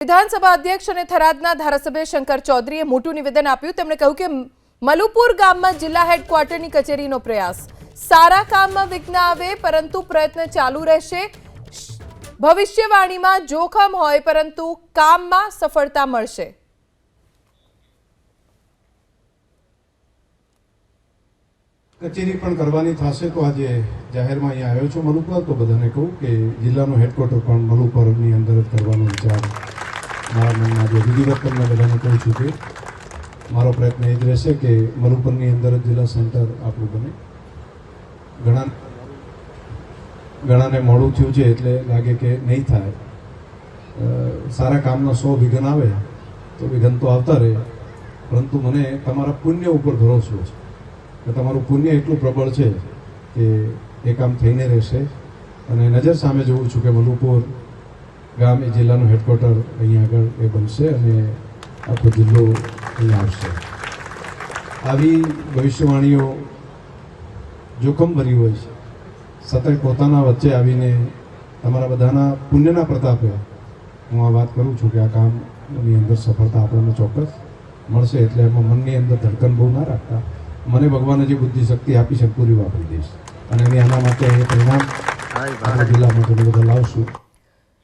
વિધાનસભા અધ્યક્ષ અને થરાદના ધારાસભ્ય શંકર ચૌધરીએ મોટું નિવેદન આપ્યું। તેમણે કહ્યું કે મલુપુર ગામમાં જિલ્લા હેડક્વાર્ટરની કચેરીનો પ્રયાસ સારા કામમાં વિઘ્ન આવે પરંતુ પ્રયત્ન ચાલુ રહેશે। ભવિષ્યવાણીમાં જોખમ હોય પરંતુ કામમાં સફળતા મળશે। કચેરી પણ કરવાની થશે તો આજે જાહેરમાં અહીંયા આવ્યો છું મલુપર। તો બધાને કહું કે જિલ્લાનું હેડક્વાર્ટર પણ મલુપરની અંદર જ કરવાનો વિચાર મારા મનમાં આજે વિધિવત તમને બધાને કહું છું કે મારો પ્રયત્ન એ જ રહેશે કે મલુપરની અંદર જ જિલ્લા સેન્ટર આપણું બને। ઘણાને મોડું થયું છે એટલે લાગે કે નહીં થાય। સારા કામનો 100 વિઘન આવે તો વિઘન તો આવતા રહે, પરંતુ મને તમારા પુણ્ય ઉપર ભરોસો છે કે તમારું પુણ્ય એટલું પ્રબળ છે કે એ કામ થઈને રહેશે। અને નજર સામે જોઉં છું કે મલુપુર ગામ એ જિલ્લાનું હેડક્વાર્ટર અહીંયા આગળ એ બનશે અને આખો જિલ્લો અહીંયા આવશે। આવી ભવિષ્યવાણીઓ જોખમ ભરી હોય છે, સતત પોતાના વચ્ચે આવીને તમારા બધાના પુણ્યના પ્રતાપે હું આ વાત કરું છું કે આ કામની અંદર સફળતા આપણને ચોક્કસ મળશે। એટલે એમાં મનની અંદર ધડકન બહુ ના રાખતા, મને ભગવાને જે બુદ્ધિ શક્તિ આપી છે પૂરી વાપરી દઈશ અને આના માટે પરિણામ આપણા જિલ્લામાં તમે બધા લાવશું।